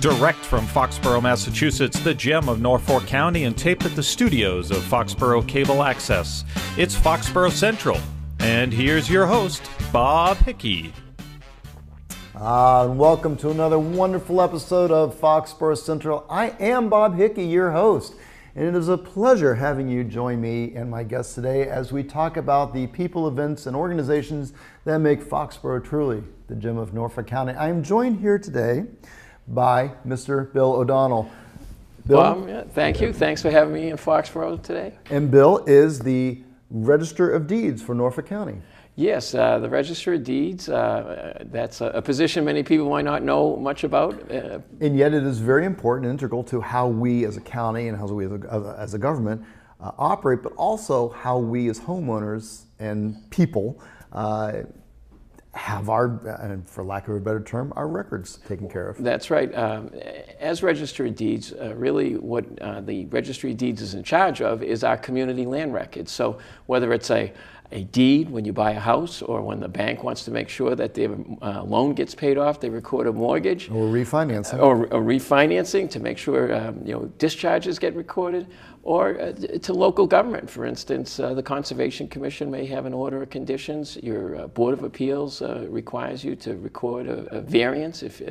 Direct from Foxborough, Massachusetts, the gem of Norfolk County, and taped at the studios of Foxborough Cable Access. It's Foxborough Central. And here's your host, Bob Hickey. Welcome to another wonderful episode of Foxborough Central. I am Bob Hickey, your host, and it is a pleasure having you join me and my guests today as we talk about the people, events, and organizations that make Foxborough truly the gem of Norfolk County. I am joined here today by Mr. Bill O'Donnell. Bill, Well, thank you. Thanks for having me in Foxborough today. And Bill is the Register of Deeds for Norfolk County. Yes, the Register of Deeds, that's a position many people might not know much about. And yet it is very important and integral to how we as a county and how we as a government operate, but also how we as homeowners and people have our, and for lack of a better term, our records taken care of. That's right. As Register of Deeds, really what the Registry of Deeds is in charge of is our community land records. So whether it's a deed when you buy a house, or when the bank wants to make sure that their loan gets paid off, they record a mortgage. Or refinancing. Or refinancing to make sure discharges get recorded, or to local government. For instance, the Conservation Commission may have an order of conditions. Your Board of Appeals requires you to record a variance, if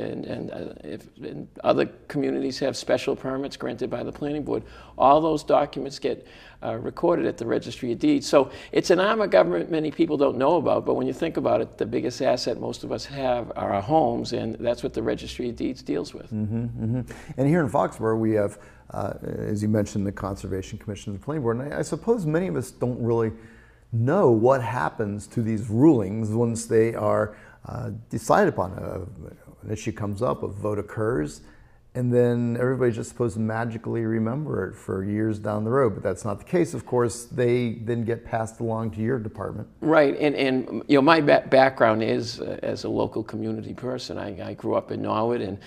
other communities have special permits granted by the Planning Board. All those documents get recorded at the Registry of Deeds. So it's an arm of government many people don't know about, but when you think about it, the biggest asset most of us have are our homes, and that's what the Registry of Deeds deals with. And here in Foxborough, we have, as you mentioned, the Conservation Commission and the Planning Board, and I suppose many of us don't really know what happens to these rulings once they are decided upon. An issue comes up, a vote occurs, and then everybody's just supposed to magically remember it for years down the road. But that's not the case. Of course, they then get passed along to your department. Right, and my background is as a local community person. I grew up in Norwood and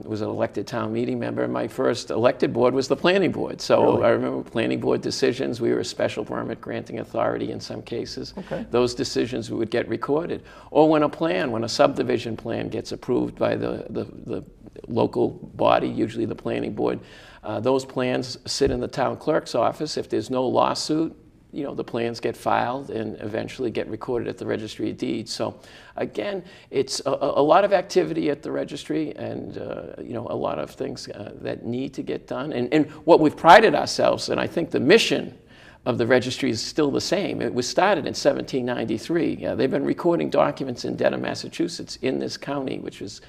was an elected town meeting member. My first elected board was the Planning Board. So really? I remember Planning Board decisions. We were a special permit granting authority in some cases. Okay. Those decisions would get recorded. Or when a subdivision plan gets approved by the local body, usually the Planning Board, those plans sit in the town clerk's office. If there's no lawsuit, the plans get filed and eventually get recorded at the Registry of Deeds. So again, it's a lot of activity at the registry, and a lot of things that need to get done. And what we've prided ourselves, and I think the mission of the registry is still the same. It was started in 1793. They've been recording documents in Dedham, Massachusetts, in this county, which was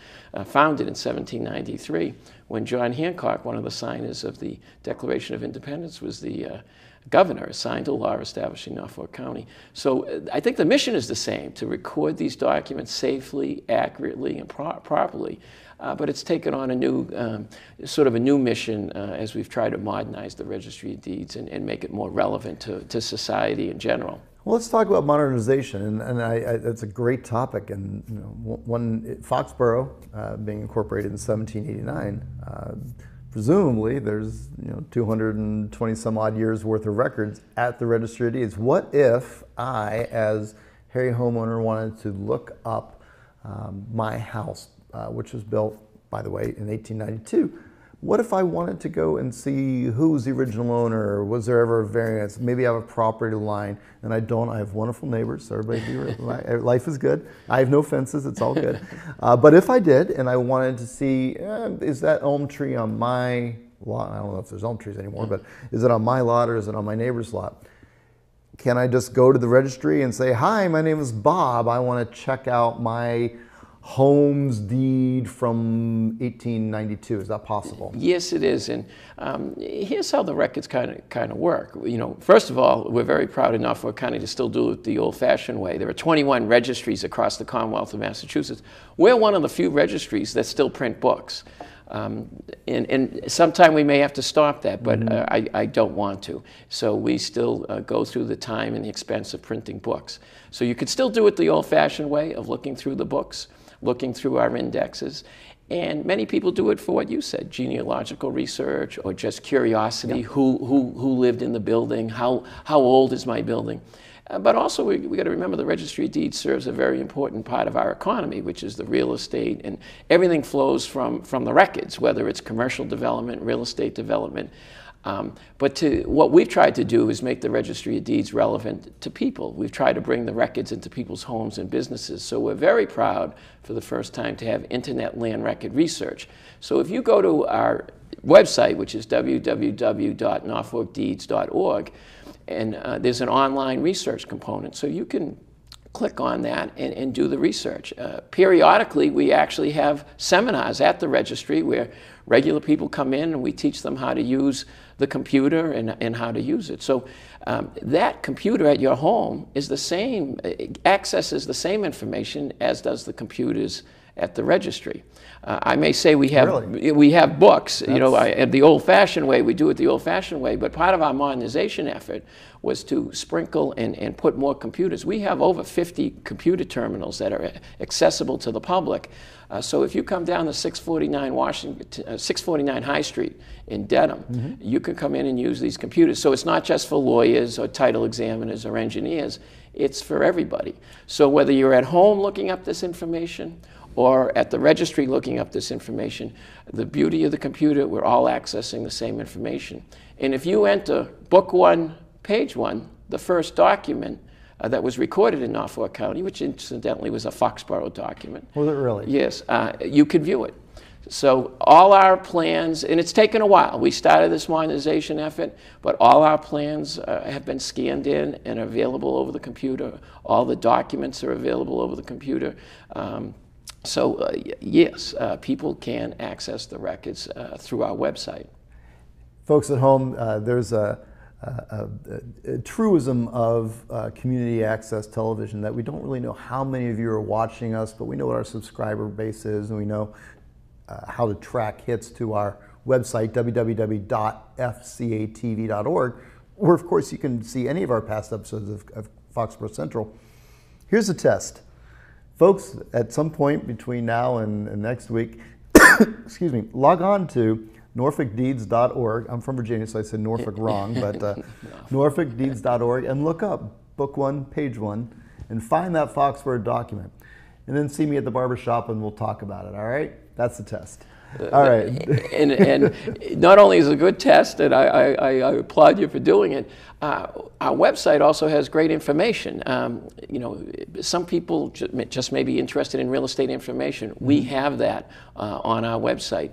founded in 1793, when John Hancock, one of the signers of the Declaration of Independence, was the governor, signed a law establishing Norfolk County. So I think the mission is the same, to record these documents safely, accurately, and properly. But it's taken on a new, sort of a new mission as we've tried to modernize the Registry of Deeds and make it more relevant to society in general. Well, let's talk about modernization, and that's a great topic. And Foxborough being incorporated in 1789, presumably there's 220 some odd years worth of records at the Registry of Deeds. What if I, as Harry homeowner, wanted to look up my house, which was built, by the way, in 1892? What if I wanted to go and see who's the original owner? Was there ever a variance? Maybe I have a property line, and I don't. I have wonderful neighbors, so life is good. I have no fences, it's all good. But if I did, and I wanted to see, is that elm tree on my lot? I don't know if there's elm trees anymore, but is it on my lot or is it on my neighbor's lot? Can I just go to the registry and say, hi, my name is Bob, I want to check out my home's deed from 1892. Is that possible? Yes, it is. And here's how the records kind of work. First of all, we're very proud in Norfolk County to still do it the old-fashioned way. There are 21 registries across the Commonwealth of Massachusetts. We're one of the few registries that still print books. And sometime we may have to stop that, but I don't want to. So we still go through the time and the expense of printing books. So you could still do it the old-fashioned way of looking through the books, looking through our indexes. And many people do it for what you said, genealogical research or just curiosity, who lived in the building, how old is my building. But also we got to remember the Registry of Deeds serves a very important part of our economy, which is the real estate, and everything flows from the records, whether it's commercial development, real estate development. But what we've tried to do is make the Registry of Deeds relevant to people. We've tried to bring the records into people's homes and businesses. So we're very proud for the first time to have internet land record research. So if you go to our website, which is www.norfolkdeeds.org, and there's an online research component, so you can click on that and do the research. Periodically, we actually have seminars at the registry where regular people come in and we teach them how to use the computer and how to use it. So that computer at your home is the same, accesses the same information as does the computers at the registry. I may say we have books, the old-fashioned way. We do it the old-fashioned way, but part of our modernization effort was to sprinkle and put more computers. We have over 50 computer terminals that are accessible to the public. So if you come down to 649 High Street in Dedham, you can come in and use these computers. So it's not just for lawyers or title examiners or engineers, it's for everybody. So whether you're at home looking up this information or at the registry looking up this information, the beauty of the computer, we're all accessing the same information. And if you enter Book 1, Page 1, the first document that was recorded in Norfolk County, which incidentally was a Foxborough document. Was it really? Yes, you could view it. So all our plans, and it's taken a while. We started this modernization effort, but all our plans have been scanned in and are available over the computer. All the documents are available over the computer. Yes, people can access the records through our website. Folks at home, there's a truism of community access television that we don't really know how many of you are watching us, but we know what our subscriber base is, and we know how to track hits to our website, www.fcatv.org, where of course you can see any of our past episodes of Foxborough Central. Here's a test. Folks, at some point between now and next week, excuse me, log on to norfolkdeeds.org. I'm from Virginia, so I said Norfolk wrong, but norfolkdeeds.org, and look up Book 1, Page 1, and find that Foxborough document. And then see me at the barbershop and we'll talk about it, all right? That's the test. All right. And not only is it a good test, and I applaud you for doing it, our website also has great information. Some people just may be interested in real estate information. We have that on our website.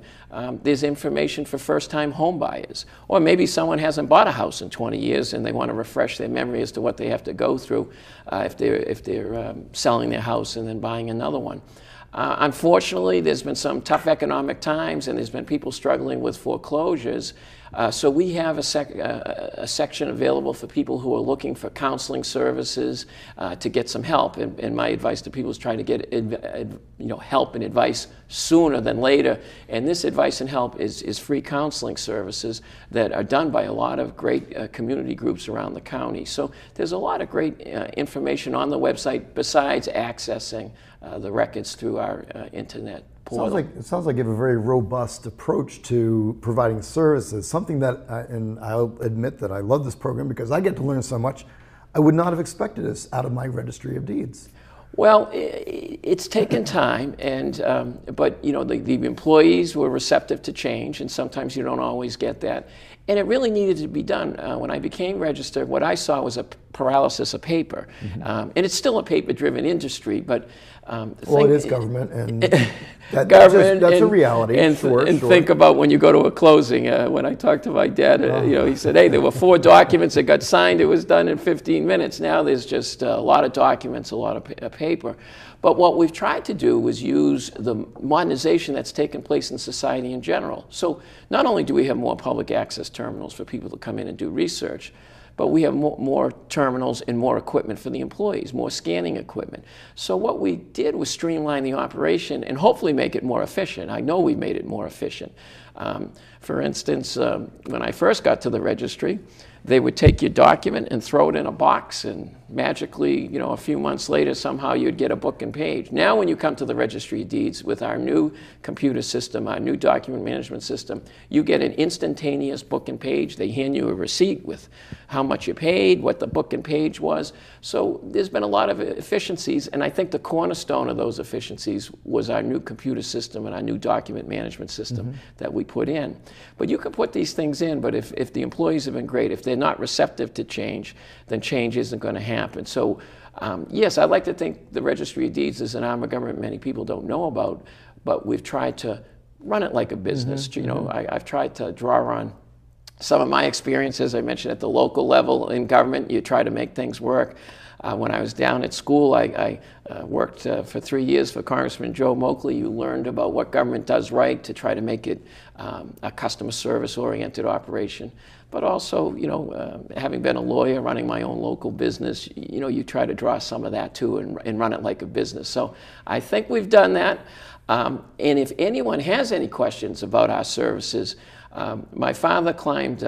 There's information for first-time home buyers, or maybe someone hasn't bought a house in 20 years and they want to refresh their memory as to what they have to go through if they're selling their house and then buying another one. Unfortunately, there's been some tough economic times and there's been people struggling with foreclosures. So we have a section available for people who are looking for counseling services to get some help. And my advice to people is try to get help and advice sooner than later. And this advice and help is free counseling services that are done by a lot of great community groups around the county. So there's a lot of great information on the website besides accessing the records through our internet portal. It sounds like you have a very robust approach to providing services, something that, and I'll admit that I love this program because I get to learn so much, I would not have expected this out of my Registry of Deeds. Well, it's taken time, but the employees were receptive to change, and sometimes you don't always get that. And it really needed to be done. When I became registered, what I saw was a paralysis of paper. And it's still a paper-driven industry, but it is government, and that's a reality. And think about when you go to a closing. When I talked to my dad, he said, hey, there were 4 documents that got signed. It was done in 15 minutes. Now there's just a lot of documents, a lot of paper. But what we've tried to do was use the modernization that's taken place in society in general. So not only do we have more public access terminals for people to come in and do research, but we have more terminals and more equipment for the employees, more scanning equipment. So what we did was streamline the operation and hopefully make it more efficient. I know we made it more efficient. For instance, when I first got to the registry, they would take your document and throw it in a box, and magically, a few months later, somehow you'd get a book and page. Now when you come to the Registry of Deeds with our new computer system, our new document management system, you get an instantaneous book and page. They hand you a receipt with how much you paid, what the book and page was. So there's been a lot of efficiencies, and I think the cornerstone of those efficiencies was our new computer system and our new document management system that we put in. But you can put these things in, but if the employees have been great, if they're not receptive to change, then change isn't going to happen. So yes, I'd like to think the Registry of Deeds is an arm of government many people don't know about, but we've tried to run it like a business. I've tried to draw on some of my experiences. I mentioned at the local level in government, you try to make things work. When I was down at school, I worked for 3 years for Congressman Joe Moakley. You learned about what government does right to try to make it a customer service-oriented operation. But also, having been a lawyer, running my own local business, you try to draw some of that too and run it like a business. So I think we've done that. And if anyone has any questions about our services, my father climbed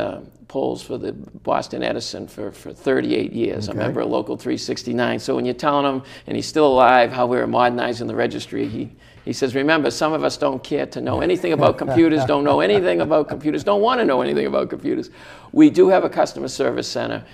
poles for the Boston Edison for 38 years. Okay. A member of Local 369. So when you're telling him, and he's still alive, how we're modernizing the registry, he says, remember, some of us don't care to know anything about computers, don't know anything about computers, don't want to know anything about computers. We do have a customer service center.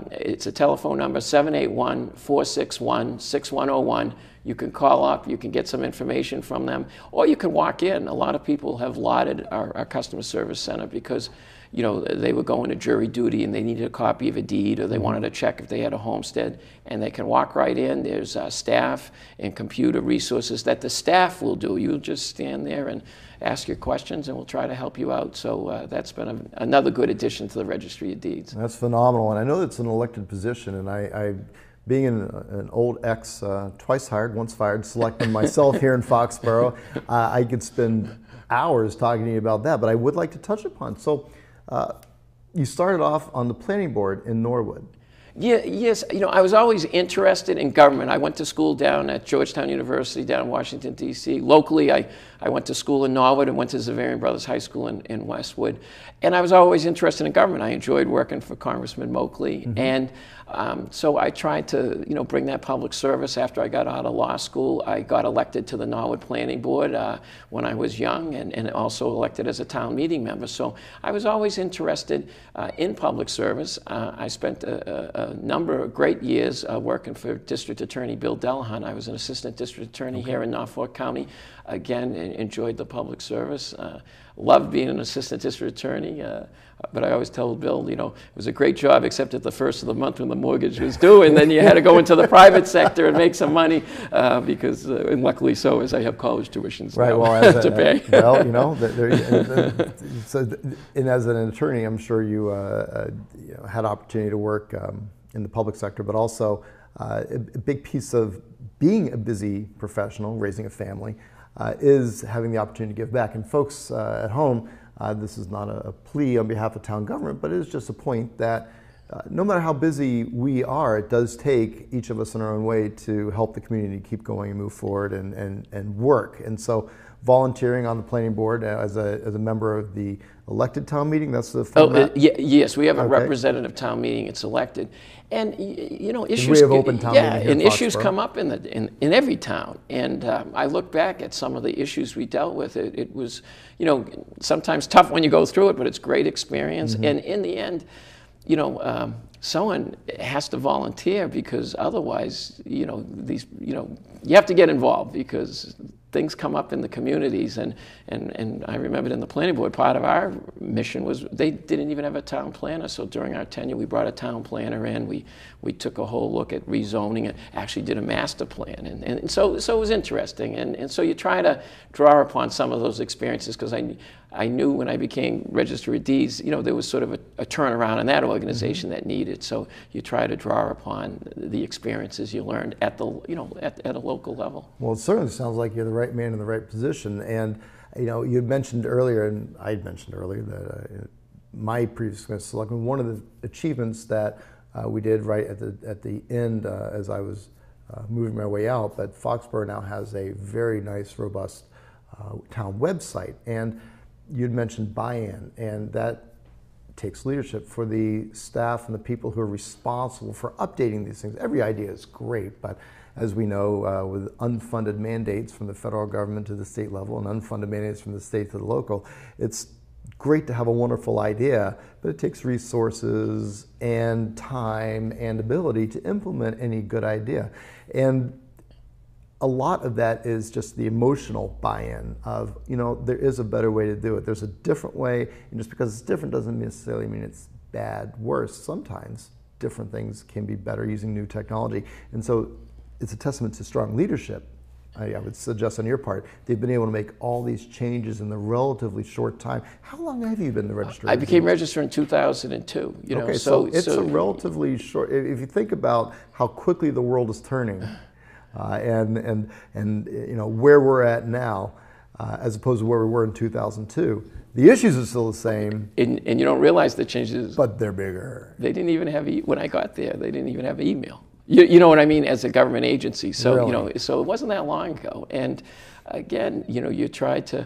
It's a telephone number, 781-461-6101. You can call up, you can get some information from them, or you can walk in. A lot of people have lauded our customer service center because they were going to jury duty and they needed a copy of a deed, or they wanted to check if they had a homestead, and they can walk right in. There's staff and computer resources that the staff will do. You'll just stand there and ask your questions, and we'll try to help you out. So that's been another good addition to the Registry of Deeds. That's phenomenal, and I know it's an elected position, and I being an old ex, twice hired, once fired, selectman myself here in Foxborough, I could spend hours talking to you about that, but I would like to touch upon. So you started off on the planning board in Norwood. Yeah, yes, I was always interested in government. I went to school down at Georgetown University down in Washington, D.C. Locally, I went to school in Norwood and went to Xaverian Brothers High School in Westwood. And I was always interested in government. I enjoyed working for Congressman Moakley. And so I tried to, bring that public service. After I got out of law school, I got elected to the Norwood Planning Board when I was young, and also elected as a town meeting member. So I was always interested in public service. I spent a number of great years working for District Attorney Bill Delahunt. I was an assistant district attorney here in Norfolk County. Again, enjoyed the public service. Loved being an assistant district attorney. But I always tell Bill, it was a great job except at the first of the month when the mortgage was due, and then you had to go into the private sector and make some money because, and luckily so, as I have college tuitions to pay. And as an attorney, I'm sure you had opportunity to work in the public sector, but also a big piece of being a busy professional, raising a family, is having the opportunity to give back. And folks at home, this is not a plea on behalf of town government, but it is just a point that no matter how busy we are, it does take each of us in our own way to help the community keep going and move forward and work. And so volunteering on the planning board as a member of the elected town meeting, that's the format? Yes, we have a representative town meeting. It's elected. And issues, we have open town meeting here in issues come up in every town. And I look back at some of the issues we dealt with. It was, sometimes tough when you go through it, but it's great experience. And in the end, someone has to volunteer because otherwise, you have to get involved because things come up in the communities, and I remembered in the planning board, part of our mission was they didn't even have a town planner. So during our tenure, we brought a town planner in. We took a whole look at rezoning it, actually did a master plan, and so it was interesting. And so you try to draw upon some of those experiences because I knew when I became Registry of Deeds, there was sort of a turnaround in that organization that needed. So you try to draw upon the experiences you learned at the at a local level. Well, it certainly sounds like you're the right man in the right position. And you had mentioned earlier, and I had mentioned earlier that my previous selectman, one of the achievements that we did right at the end as I was moving my way out, but Foxborough now has a very nice, robust town website. And you'd mentioned buy-in, and that takes leadership for the staff and the people who are responsible for updating these things. Every idea is great, but as we know, with unfunded mandates from the federal government to the state level and unfunded mandates from the state to the local, it's great to have a wonderful idea, but it takes resources and time and ability to implement any good idea. And a lot of that is just the emotional buy-in of, there is a better way to do it. There's a different way, and just because it's different doesn't necessarily mean it's bad, worse. Sometimes different things can be better using new technology. And so it's a testament to strong leadership, I would suggest on your part. They've been able to make all these changes in the relatively short time. How long have you been the registrar? I became registrar in 2002. Okay, so it's a relatively short, if you think about how quickly the world is turning, and where we're at now, as opposed to where we were in 2002. The issues are still the same. And you don't realize the changes. But they're bigger. They didn't even have, when I got there, they didn't even have email. You know what I mean, as a government agency. So, really? So it wasn't that long ago. And again, you try to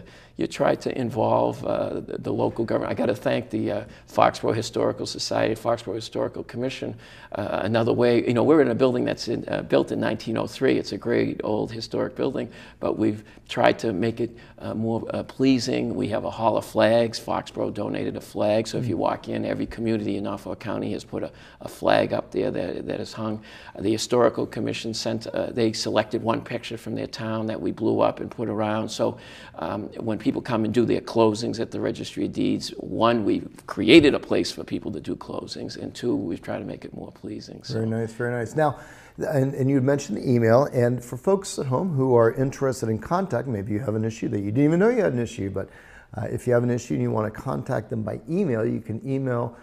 involve the local government. I got to thank the Foxborough Historical Society, Foxborough Historical Commission. Another way, we're in a building that's built in 1903. It's a great old historic building, but we've tried to make it more pleasing. We have a Hall of Flags. Foxborough donated a flag, so if you walk in, every community in Norfolk County has put a flag up there that is hung. The Historical Commission they selected one picture from their town that we blew up and put around. So when people come and do their closings at the Registry of Deeds, one, we've created a place for people to do closings, and two, we've tried to make it more pleasing. So. Very nice, very nice. Now, and you mentioned the email, and for folks at home who are interested in contact, maybe you have an issue that you didn't even know you had an issue, but if you have an issue and you want to contact them by email, you can email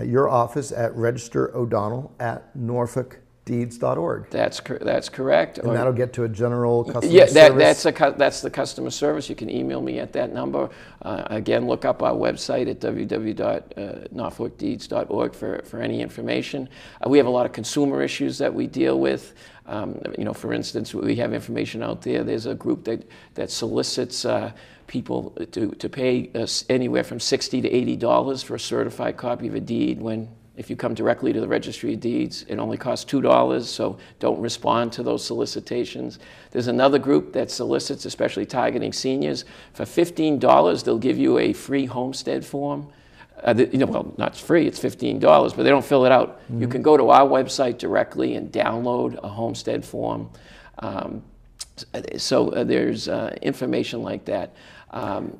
your office at registerodonald@norfolkdeeds.org. That's correct. And that'll get to a general customer service? Yeah, that's the customer service. You can email me at that number. Again, look up our website at www.norfolkdeeds.org for any information. We have a lot of consumer issues that we deal with. For instance, we have information out there. There's a group that solicits people to pay anywhere from $60 to $80 for a certified copy of a deed when, if you come directly to the Registry of Deeds, it only costs $2, so don't respond to those solicitations. There's another group that solicits, especially targeting seniors. For $15, they'll give you a free homestead form. Well, not free, it's $15, but they don't fill it out. Mm-hmm. You can go to our website directly and download a homestead form. So there's information like that.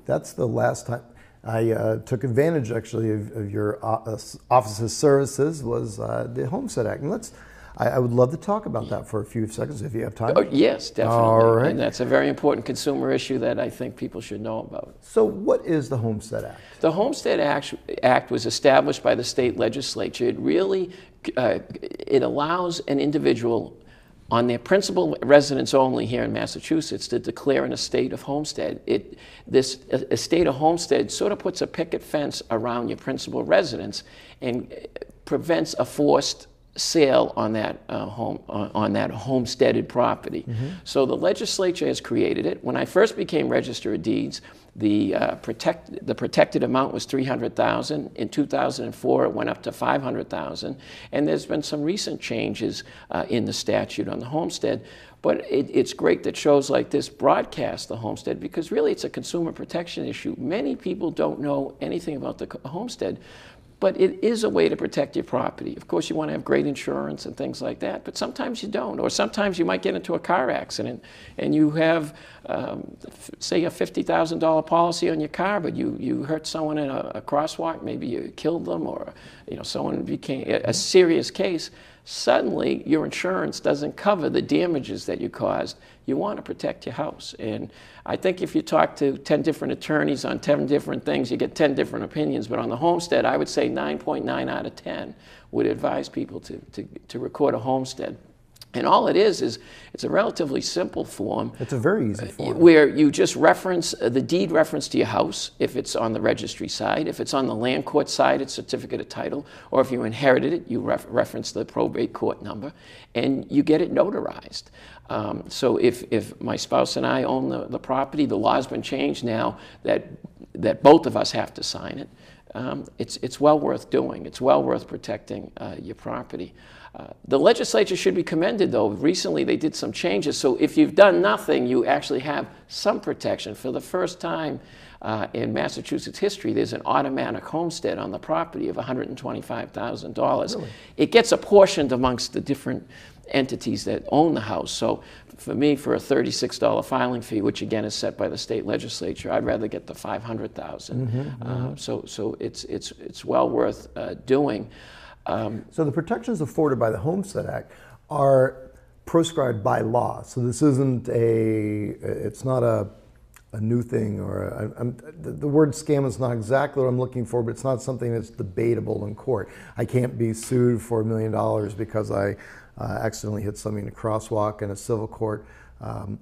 That's the last time I took advantage, actually, of your office's services was the Homestead Act. And I would love to talk about that for a few seconds if you have time. Oh, yes, definitely. All right. And that's a very important consumer issue that I think people should know about. So what is the Homestead Act? The Homestead Act was established by the state legislature. It really, it allows an individual on their principal residence only here in Massachusetts to declare an estate of homestead. This estate of homestead sort of puts a picket fence around your principal residence and prevents a forced sale on that on that homesteaded property. Mm-hmm. So the legislature has created it. When I first became Register of Deeds, the protected amount was $300,000. In 2004, it went up to $500,000. And there's been some recent changes in the statute on the homestead. But it's great that shows like this broadcast the homestead, because really it's a consumer protection issue. Many people don't know anything about the homestead, but it is a way to protect your property. Of course, you want to have great insurance and things like that, but sometimes you don't. Or sometimes you might get into a car accident and you have, say, a $50,000 policy on your car, but you hurt someone in a crosswalk, maybe you killed them, or someone became a serious case. Suddenly, your insurance doesn't cover the damages that you caused. You want to protect your house. And I think if you talk to 10 different attorneys on 10 different things, you get 10 different opinions. But on the homestead, I would say 9.9 out of 10 would advise people to record a homestead. And all it is it's a relatively simple form. It's a very easy form. Where you just reference the deed reference to your house, if it's on the registry side. If it's on the land court side, it's certificate of title. Or if you inherited it, you reference the probate court number, and you get it notarized. So if my spouse and I own the property, the law's been changed now that both of us have to sign it. it's well worth doing. It's well worth protecting your property. The legislature should be commended, though. Recently, they did some changes. So if you've done nothing, you actually have some protection. For the first time in Massachusetts history, there's an automatic homestead on the property of $125,000. Really? It gets apportioned amongst the different entities that own the house. So for me, for a $36 filing fee, which again is set by the state legislature, I'd rather get the $500,000. So it's well worth doing. So the protections afforded by the Homestead Act are proscribed by law. So this isn't it's not a new thing, or the word scam is not exactly what I'm looking for, but it's not something that's debatable in court. I can't be sued for $1 million because I accidentally hit something in a crosswalk, and a civil court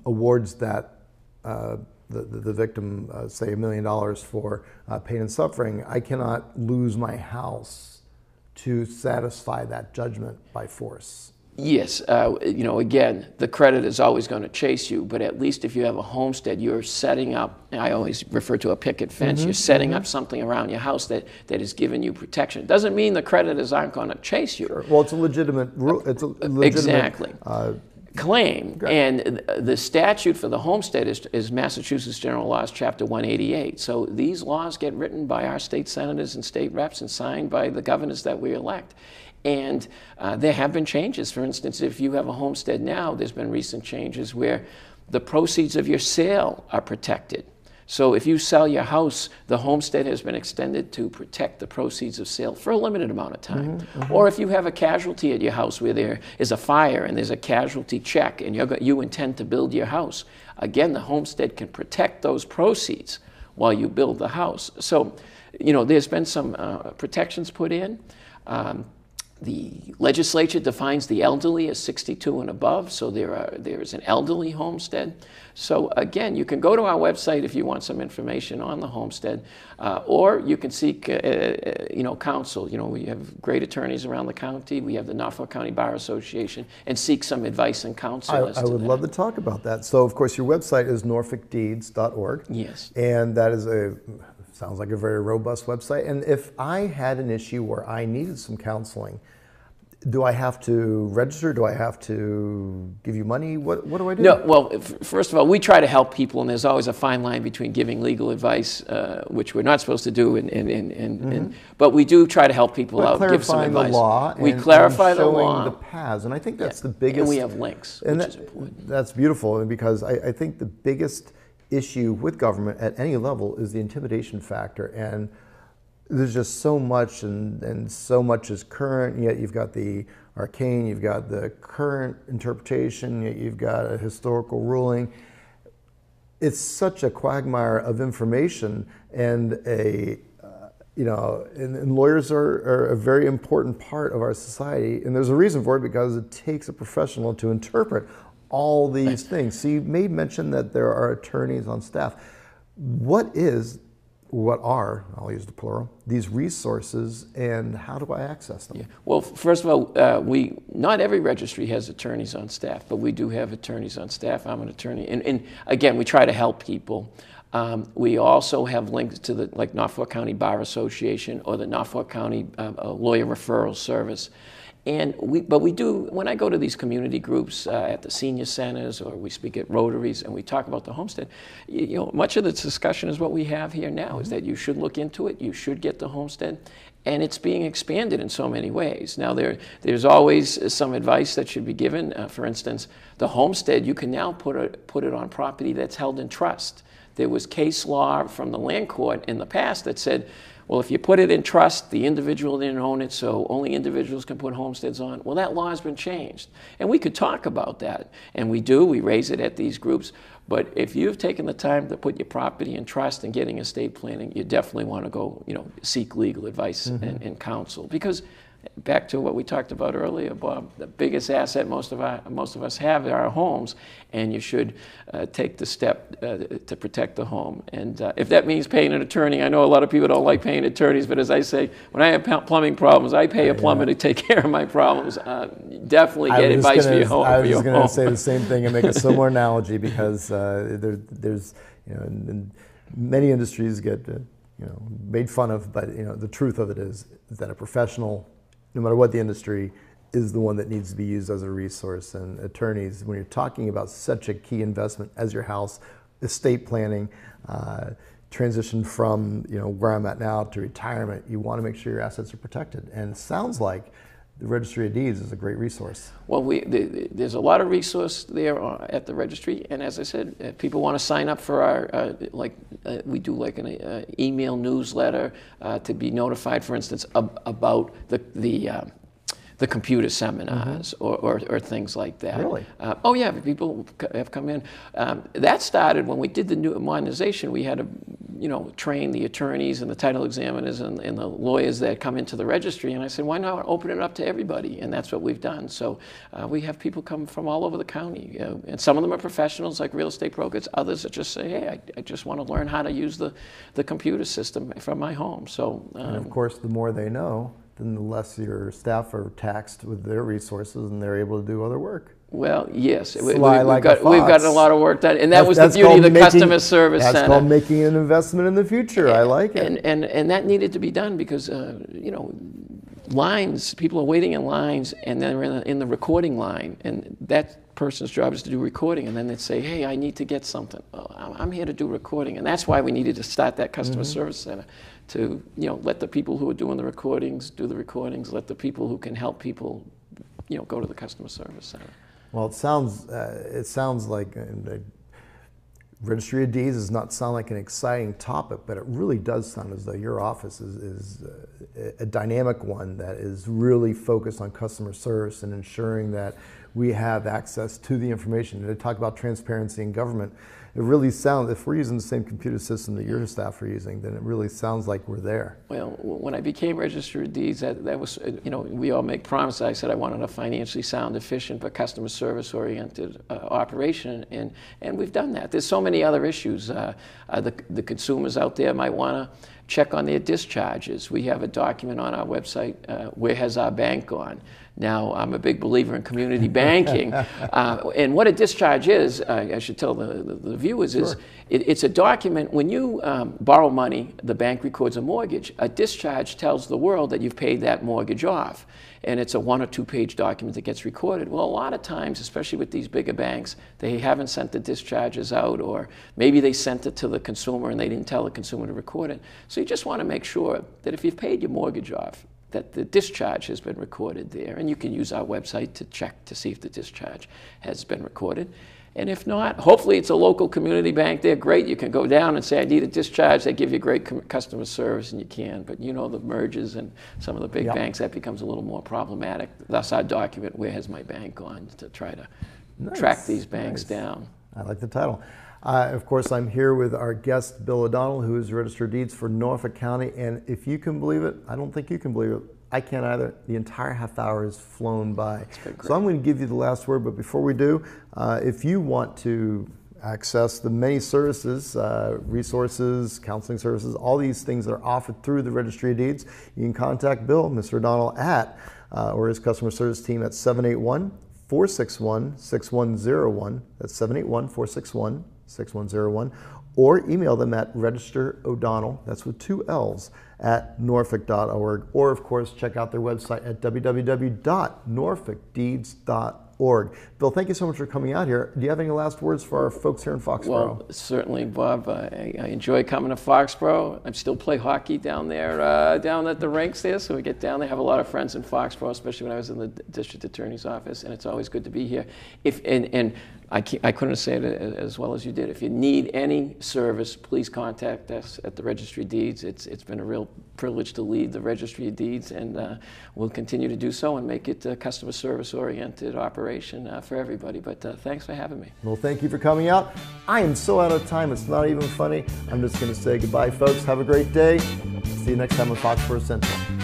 awards that the victim, say, $1 million for pain and suffering. I cannot lose my house to satisfy that judgment by force. Yes, again, the credit is always going to chase you, but at least if you have a homestead, you're setting up, I always refer to a picket fence, you're setting up something around your house that is giving you protection. It doesn't mean the creditors aren't going to chase you. Sure. Well, it's a legitimate rule. It's a legitimate, exactly. Claim. And the statute for the homestead is Massachusetts General Laws, Chapter 188. So these laws get written by our state senators and state reps and signed by the governors that we elect. And there have been changes. For instance, if you have a homestead now, there's been recent changes where the proceeds of your sale are protected. So if you sell your house, the homestead has been extended to protect the proceeds of sale for a limited amount of time. Or if you have a casualty at your house where there is a fire and there's a casualty check and you intend to build your house, again, the homestead can protect those proceeds while you build the house. So, there's been some protections put in. The legislature defines the elderly as 62 and above, so there's an elderly homestead. So again, you can go to our website if you want some information on the homestead, or you can seek counsel. We have great attorneys around the county. We have the Norfolk County Bar Association, and seek some advice and counsel. I would love to talk about that. So of course your website is norfolkdeeds.org. Yes. And that is sounds like a very robust website. And if I had an issue where I needed some counseling, do I have to register? Do I have to give you money? What do I do? No, well, first of all, we try to help people, and there's always a fine line between giving legal advice, which we're not supposed to do, but we do try to help people out, give some advice. The law we clarify and the law. the paths, and I think that's the biggest. And we have links, which is important. That's beautiful, because I think the biggest issue with government at any level is the intimidation factor, and there's just so much, and so much is current, yet you've got the arcane, you've got the current interpretation, yet you've got a historical ruling. It's such a quagmire of information, and and lawyers are a very important part of our society, and there's a reason for it, because it takes a professional to interpret all these things. So you made mention that there are attorneys on staff. What are, I'll use the plural, these resources, and how do I access them? Yeah. Well, first of all, not every registry has attorneys on staff, but we do have attorneys on staff. I'm an attorney. And again, we try to help people. We also have links to the Norfolk County Bar Association or the Norfolk County Lawyer Referral Service. But we do, when I go to these community groups at the senior centers, or we speak at Rotaries and we talk about the homestead, much of the discussion is what we have here now, is that you should look into it, you should get the homestead, and it's being expanded in so many ways. Now there's always some advice that should be given. For instance, the homestead, you can now put it on property that's held in trust. There was case law from the land court in the past that said, well, if you put it in trust, the individual didn't own it, so only individuals can put homesteads on. Well, that law has been changed. And we could talk about that. And we do. We raise it at these groups. But if you've taken the time to put your property in trust and getting estate planning, you definitely want to go, seek legal advice and counsel. Because back to what we talked about earlier, Bob, the biggest asset most of us have are our homes, and you should take the step to protect the home. And if that means paying an attorney, I know a lot of people don't like paying attorneys, but as I say, when I have plumbing problems, I pay a plumber to take care of my problems. Definitely get advice for your home. I was just going to say the same thing and make a similar analogy, because there's in many industries get made fun of, but the truth of it is that a professional, no matter what the industry, is the one that needs to be used as a resource. And attorneys, when you're talking about such a key investment as your house, estate planning, transition from where I'm at now to retirement, you want to make sure your assets are protected. And it sounds like the Registry of Deeds is a great resource. Well, there's a lot of resource there at the registry, and as I said, if people want to sign up for our, we do like an email newsletter to be notified, for instance, about the computer seminars or things like that. Really? Oh yeah, people have come in. That started when we did the new modernization. We had to, train the attorneys and the title examiners and the lawyers that come into the registry. And I said, why not open it up to everybody? And that's what we've done. So we have people come from all over the county. And some of them are professionals like real estate brokers. Others that just say, hey, I just want to learn how to use the computer system from my home. So, and of course, the more they know, then the less your staff are taxed with their resources and they're able to do other work. Well, yes, we've like got a lot of work done, and that was the that's beauty of the making, customer service center. That's called making an investment in the future. I like it. And that needed to be done because lines, people are waiting in lines, and then they're in the recording line, and that person's job is to do recording, and then they'd say, hey, I need to get something. Oh, I'm here to do recording, and that's why we needed to start that customer service center to let the people who are doing the recordings do the recordings, let the people who can help people go to the customer service center. Well, it sounds like the Registry of Deeds does not sound like an exciting topic, but it really does sound as though your office is a dynamic one that is really focused on customer service and ensuring that we have access to the information. And to talk about transparency in government, it really sounds, if we're using the same computer system that your staff are using, then it really sounds like we're there. Well, when I became Registrar of Deeds, that was, we all make promises. I said I wanted a financially sound, efficient, but customer service-oriented operation, and we've done that. There's so many other issues. The consumers out there might want to check on their discharges. We have a document on our website, where has our bank gone? Now, I'm a big believer in community banking, and what a discharge is, I should tell the viewers, is it's a document. When you borrow money, the bank records a mortgage. A discharge tells the world that you've paid that mortgage off, and it's a 1 or 2 page document that gets recorded. Well, a lot of times, especially with these bigger banks, they haven't sent the discharges out, or maybe they sent it to the consumer and they didn't tell the consumer to record it. So you just want to make sure that if you've paid your mortgage off, that the discharge has been recorded there, and you can use our website to check to see if the discharge has been recorded. And if not, hopefully it's a local community bank. They're great. You can go down and say, I need a discharge. They give you great customer service, and you can. But the mergers and some of the big banks, that becomes a little more problematic. Thus our document, where has my bank gone, to try to track these banks down. I like the title. Of course, I'm here with our guest, Bill O'Donnell, who is Register of Deeds for Norfolk County. And if you can believe it, I don't think you can believe it. I can't either. The entire half hour has flown by. So I'm going to give you the last word. But before we do, if you want to access the many services, resources, counseling services, all these things that are offered through the Registry of Deeds, you can contact Bill, Mr. O'Donnell, or his customer service team at 781-461-6101. That's 781-461-6101. Or email them at registerodonnell, that's with 2 L's, at norfolk.org. Or, of course, check out their website at www.norfolkdeeds.org. Bill, thank you so much for coming out here. Do you have any last words for our folks here in Foxborough? Well, certainly, Bob. I enjoy coming to Foxborough. I still play hockey down there, down at the rinks there, so we get down there. I have a lot of friends in Foxborough, especially when I was in the district attorney's office, and it's always good to be here. I couldn't say it as well as you did. If you need any service, please contact us at the Registry of Deeds. It's been a real privilege to lead the Registry of Deeds, and we'll continue to do so and make it a customer service-oriented operation for everybody. But thanks for having me. Well, thank you for coming out. I am so out of time, it's not even funny. I'm just going to say goodbye, folks. Have a great day. See you next time on Foxborough Central.